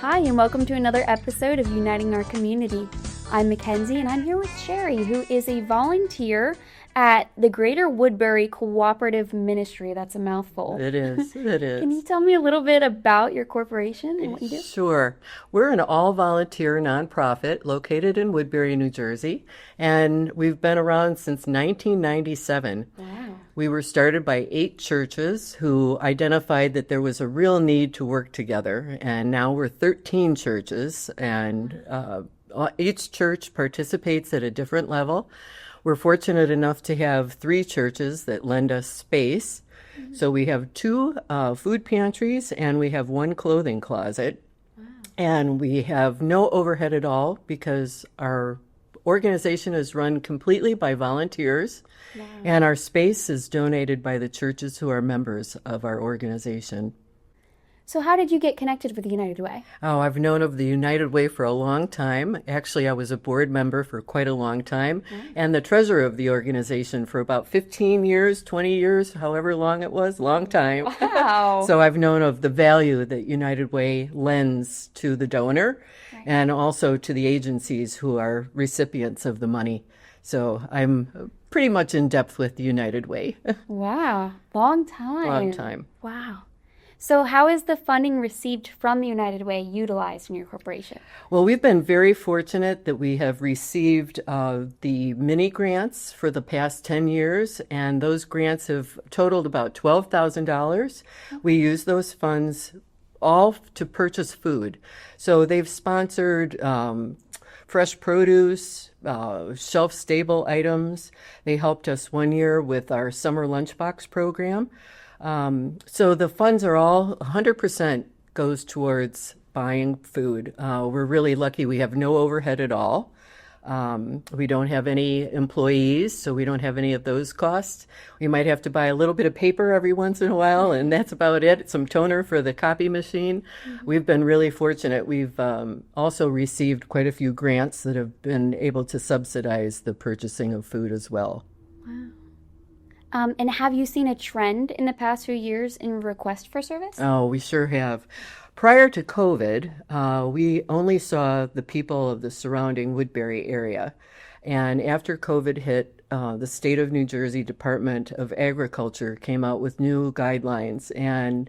Hi, and welcome to another episode of Uniting Our Community. I'm Mackenzie, and I'm here with Cheri, who is a volunteer at the Greater Woodbury Cooperative Ministry. That's a mouthful. It is. Can you tell me a little bit about your corporation and what you do? Sure. We're an all-volunteer nonprofit located in Woodbury, New Jersey, and we've been around since 1997. Wow. We were started by 8 churches who identified that there was a real need to work together, and now we're 13 churches, and each church participates at a different level. We're fortunate enough to have 3 churches that lend us space. So we have 2 food pantries and we have 1 clothing closet. Wow. And we have no overhead at all because our organization is run completely by volunteers. Wow. And our space is donated by the churches who are members of our organization. So how did you get connected with the United Way? Oh, I've known of the United Way for a long time. Actually, I was a board member for quite a long time, and the treasurer of the organization for about 15 years, 20 years, however long it was, long time. Wow. So I've known of the value that United Way lends to the donor and also to the agencies who are recipients of the money. So I'm pretty much in depth with the United Way. Wow. Long time. Long time. Wow. So how is the funding received from the United Way utilized in your corporation? Well, we've been very fortunate that we have received the mini grants for the past 10 years, and those grants have totaled about $12,000. We use those funds all to purchase food. So they've sponsored fresh produce, shelf-stable items. They helped us one year with our summer lunchbox program. So the funds are all 100% goes towards buying food. We're really lucky. We have no overhead at all. We don't have any employees, so we don't have any of those costs. We might have to buy a little bit of paper every once in a while, and that's about it. Some toner for the copy machine. Mm-hmm. We've been really fortunate. We've also received quite a few grants that have been able to subsidize the purchasing of food as well. Wow. And have you seen a trend in the past few years in request for service? Oh, we sure have. Prior to COVID, we only saw the people of the surrounding Woodbury area. And after COVID hit, the state of New Jersey Department of Agriculture came out with new guidelines. And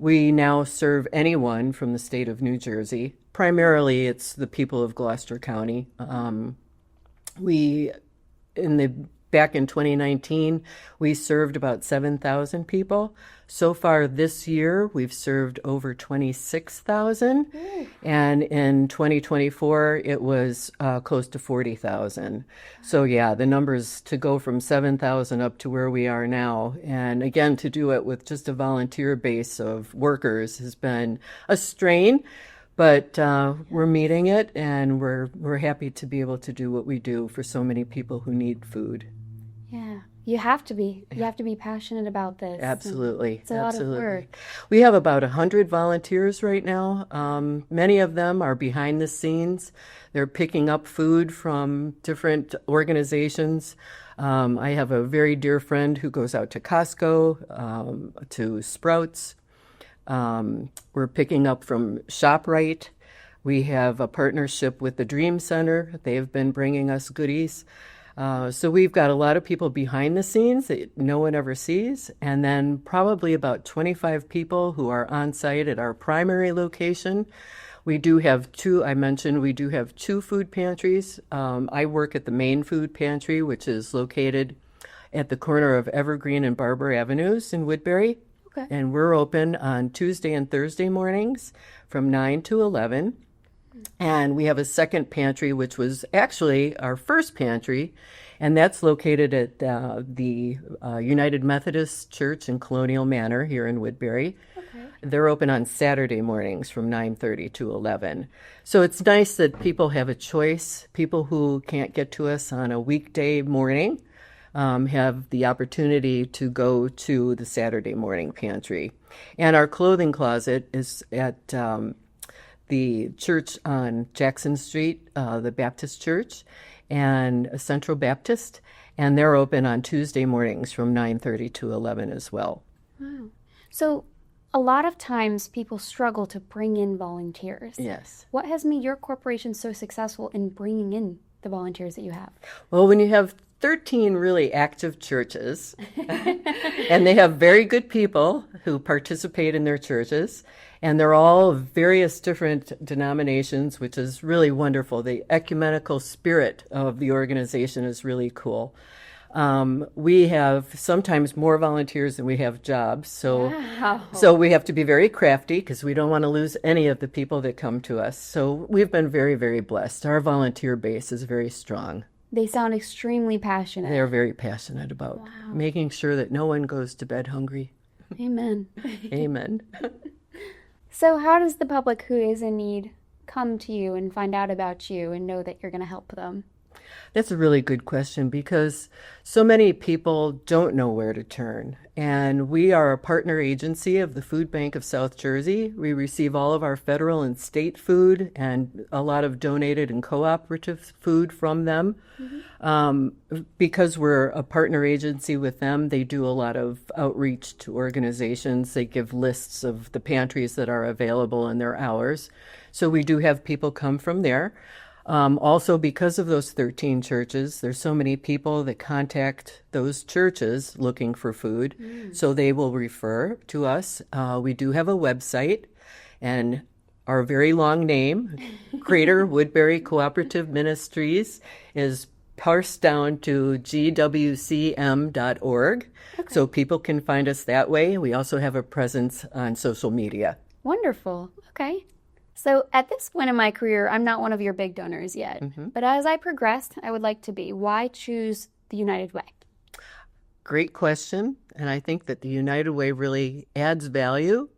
we now serve anyone from the state of New Jersey. Primarily, it's the people of Gloucester County. Back in 2019, we served about 7,000 people. So far this year, we've served over 26,000. And in 2024, it was close to 40,000. So yeah, the numbers to go from 7,000 up to where we are now. And again, to do it with just a volunteer base of workers has been a strain. But we're meeting it, and we're happy to be able to do what we do for so many people who need food. Yeah, you have to be. You have to be passionate about this. Absolutely. It's a lot of work. We have about 100 volunteers right now. Many of them are behind the scenes. They're picking up food from different organizations. I have a very dear friend who goes out to Costco, to Sprouts. We're picking up from ShopRite. We have a partnership with the Dream Center. They've been bringing us goodies. So we've got a lot of people behind the scenes that no one ever sees, and then probably about 25 people who are on site at our primary location. We do have 2 food pantries. I work at the main food pantry, which is located at the corner of Evergreen and Barber Avenues in Woodbury. Okay. And we're open on Tuesday and Thursday mornings from 9 to 11. And we have a second pantry, which was actually our first pantry, and that's located at the United Methodist Church in Colonial Manor here in Woodbury. Okay. They're open on Saturday mornings from 9:30 to 11. So it's nice that people have a choice. People who can't get to us on a weekday morning have the opportunity to go to the Saturday morning pantry. And our clothing closet is at the church on Jackson Street, the Baptist Church, and Central Baptist, and they're open on Tuesday mornings from 9:30 to 11 as well. Wow. So A lot of times people struggle to bring in volunteers. Yes. What has made your corporation so successful in bringing in the volunteers that you have? Well, when you have 13 really active churches, and they have very good people who participate in their churches, and they're all various different denominations, which is really wonderful. The ecumenical spirit of the organization is really cool. We have sometimes more volunteers than we have jobs, so we have to be very crafty because we don't want to lose any of the people that come to us. So we've been very, very blessed. Our volunteer base is very strong. They sound extremely passionate. They're very passionate about making sure that no one goes to bed hungry. Amen. Amen. So how does the public who is in need come to you and find out about you and know that you're going to help them? That's a really good question because so many people don't know where to turn. And we are a partner agency of the Food Bank of South Jersey. We receive all of our federal and state food and a lot of donated and cooperative food from them. Because we're a partner agency with them, they do a lot of outreach to organizations. They give lists of the pantries that are available in their hours. So we do have people come from there. Also, because of those 13 churches, there's so many people that contact those churches looking for food, so they will refer to us. We do have a website, and our very long name, Greater Woodbury Cooperative Ministries, is parsed down to gwcm.org, so people can find us that way. We also have a presence on social media. Wonderful. Okay. So at this point in my career, I'm not one of your big donors yet, but as I progressed, I would like to be. Why choose the United Way? Great question, and I think that the United Way really adds value,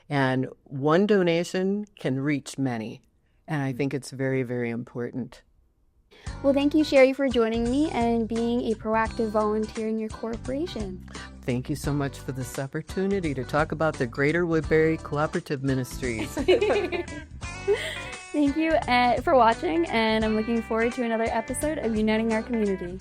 and one donation can reach many, and I think it's very, very important. Well, thank you, Cheri, for joining me and being a proactive volunteer in your corporation. Thank you so much for this opportunity to talk about the Greater Woodbury Cooperative Ministries. Thank you for watching, and I'm looking forward to another episode of Uniting Our Community.